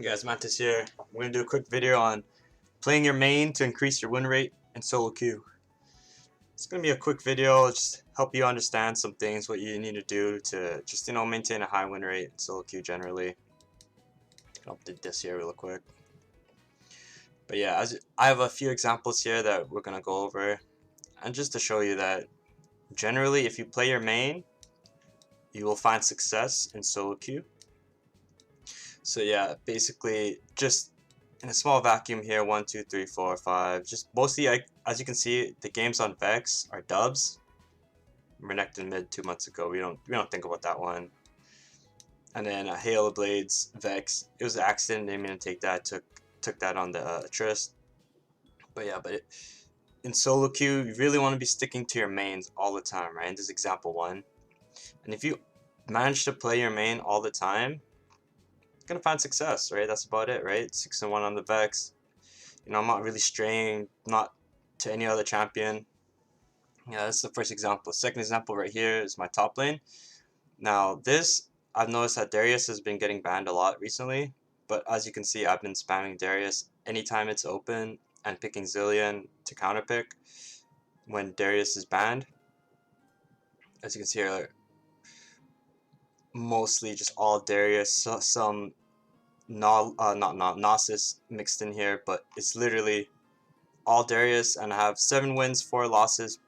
Hey guys, Mantis here. We're going to do a quick video on playing your main to increase your win rate in solo queue. It's going to be a quick video, just help you understand some things, what you need to do to just, maintain a high win rate in solo queue generally. I'll update this here real quick. But yeah, as I have a few examples here that we're going to go over. And just to show you that generally if you play your main, you will find success in solo queue. So yeah, basically just in a small vacuum here, 1, 2, 3, 4, 5. Just mostly, as you can see, the games on Vex are dubs. Renekton mid 2 months ago. We don't think about that one. And then Halo Blades Vex. It was an accident. Didn't mean to take that. Took that on the Trist. But yeah, in solo queue, you really want to be sticking to your mains all the time, right? And this is example 1. And if you manage to play your main all the time, gonna find success, right? That's about it, right? 6-1 on the Vex. I'm not really straying, not to any other champion. Yeah, that's the first example. Second example right here is my top lane. Now this, I've noticed that Darius has been getting banned a lot recently, but as you can see, I've been spamming Darius anytime it's open and picking Zillion to counterpick when Darius is banned. As you can see here, mostly just all Darius, some Gnosis mixed in here, but it's literally all Darius, and I have 7 wins, 4 losses,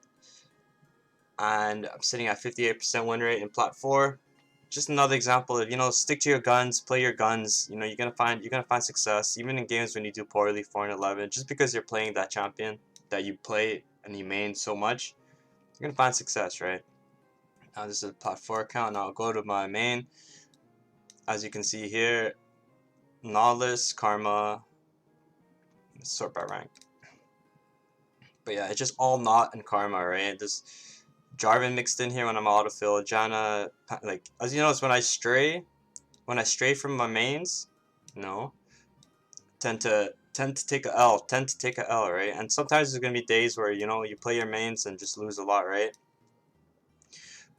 and I'm sitting at 58% win rate in Plat 4. Just another example of stick to your guns, play your guns. You're gonna find success even in games when you do poorly, 4-11. Just because you're playing that champion that you play and you main so much, you're gonna find success, right? Now this is a Plat 4 account. Now I'll go to my main. As you can see here, Nautilus, Karma, sort by rank. But yeah, it's just all Naut and Karma, right? There's Jarvan mixed in here when I'm autofill. Janna, like, as you notice, when I stray from my mains, tend to take a L, right? And sometimes there's gonna be days where you play your mains and just lose a lot, right?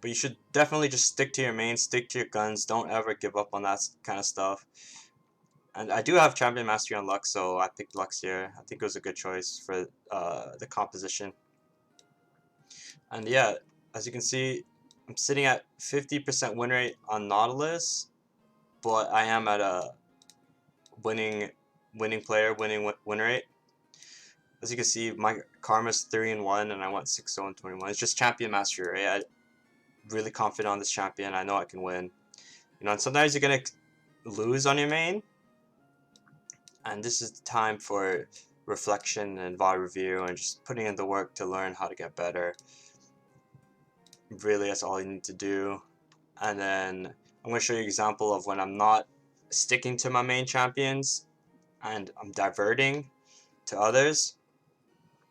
But you should definitely just stick to your mains, stick to your guns. Don't ever give up on that kind of stuff. And I do have Champion Mastery on Lux, so I picked Lux here. I think it was a good choice for the composition. And yeah, as you can see, I'm sitting at 50% win rate on Nautilus, but I am at a winning player, winning win rate. As you can see, my Karma's 3-1, and I went 6-0-21. It's just Champion Mastery, right? I'm really confident on this champion. I know I can win. And sometimes you're gonna lose on your main, and this is the time for reflection and VOD review and just putting in the work to learn how to get better. Really, that's all you need to do. And then I'm going to show you an example of when I'm not sticking to my main champions and I'm diverting to others.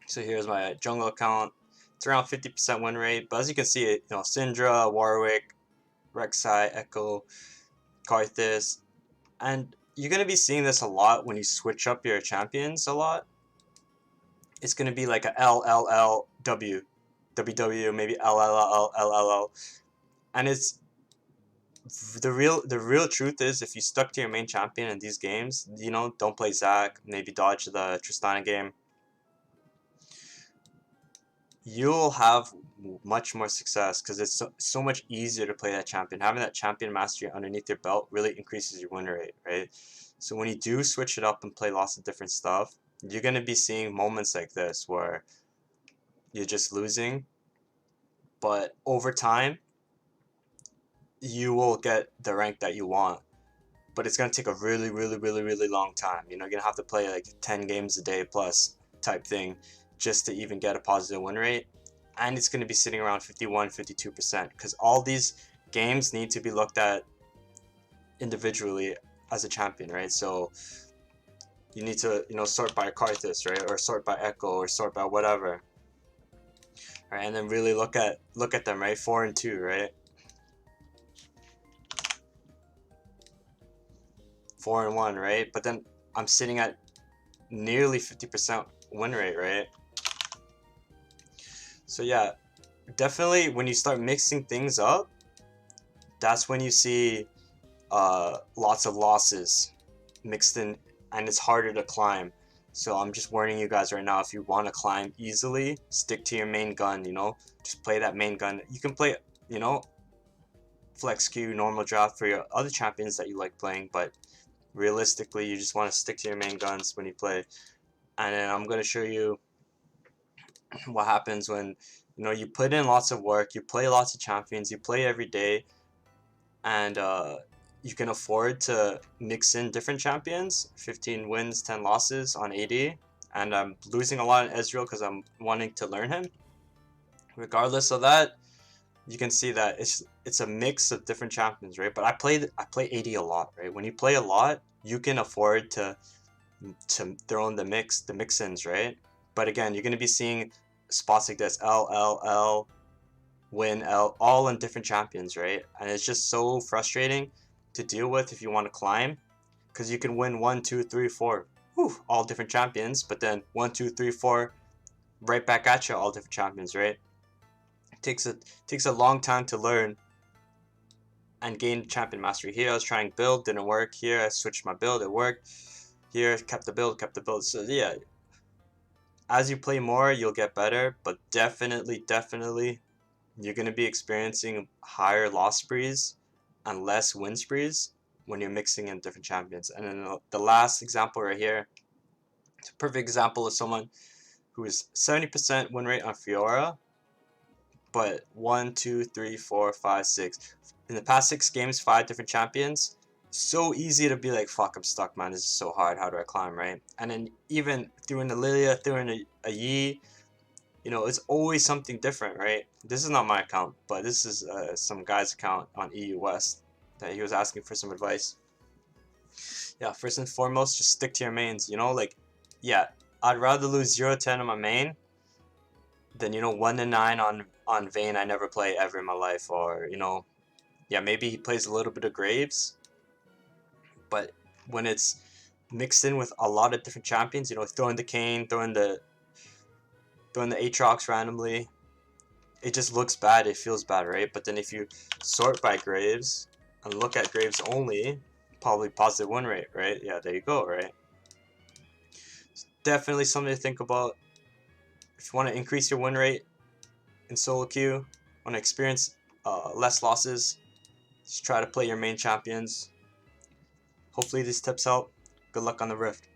So here's my jungle account. It's around 50% win rate, but as you can see, Syndra, Warwick, Rek'Sai, Echo, Karthus, and you're going to be seeing this a lot when you switch up your champions a lot. It's going to be like a LLLW, WW, maybe LLL, and it's the real truth is, if you stuck to your main champion in these games, don't play Zac, maybe dodge the Tristana game, you'll have much more success because it's so much easier to play that champion. Having that champion mastery underneath your belt really increases your win rate, right? So when you do switch it up and play lots of different stuff, you're going to be seeing moments like this where you're just losing, but over time you will get the rank that you want, but it's going to take a really long time. You're going to have to play like 10 games a day plus type thing just to even get a positive win rate, and it's going to be sitting around 51-52% because all these games need to be looked at individually as a champion, right? So you need to sort by Karthus, right, or sort by Echo, or sort by whatever, right? And then really look at them, right? 4-2, right? 4-1, right? But then I'm sitting at nearly 50% win rate, right? So yeah, definitely when you start mixing things up, that's when you see lots of losses. mixed in, and it's harder to climb. So I'm just warning you guys right now, if you want to climb easily, stick to your main gun, you know? Just play that main gun. You can play, you know, flex Q, normal draft for your other champions that you like playing, but realistically, you just want to stick to your main guns when you play. And then I'm going to show you what happens when, you know, you put in lots of work, you play lots of champions, you play every day, and you can afford to mix in different champions. 15 wins, 10 losses on AD, and I'm losing a lot in Ezreal because I'm wanting to learn him. Regardless of that, you can see that it's a mix of different champions, right? But I play AD a lot, right? When you play a lot, you can afford to throw in the mix-ins, right? But again, you're gonna be seeing spots like this, L L L, win L, all in different champions, right? And it's just so frustrating to deal with if you want to climb, because you can win 1, 2, 3, 4, whew, all different champions, but then 1, 2, 3, 4, right back at you, all different champions, right? It takes a long time to learn and gain champion mastery. Here I was trying build, didn't work. Here I switched my build, it worked. Here kept the build. So yeah, as you play more, you'll get better, but definitely you're going to be experiencing higher loss sprees and less win sprees when you're mixing in different champions. And then the last example right here, it's a perfect example of someone who is 70% win rate on Fiora, but 1, 2, 3, 4, 5, 6. In the past 6 games, 5 different champions. So easy to be like, fuck, I'm stuck, man. This is so hard. How do I climb, right? And then even threw in a Lilia, threw in a Yi, you know, it's always something different, right? This is not my account, but this is some guy's account on EU West that he was asking for some advice. Yeah, first and foremost, just stick to your mains, you know, like, yeah, I'd rather lose 0-10 on my main than, you know, 1-9 on Vayne I never play ever in my life, or, you know, yeah, maybe he plays a little bit of Graves, but when it's mixed in with a lot of different champions, you know, throwing the Kayn, throwing the Aatrox randomly, it just looks bad, it feels bad, right? But then if you sort by Graves and look at Graves only, probably positive win rate, right? Yeah, there you go, right? It's definitely something to think about. If you want to increase your win rate in solo queue, want to experience less losses, just try to play your main champions. Hopefully these tips help. Good luck on the Rift.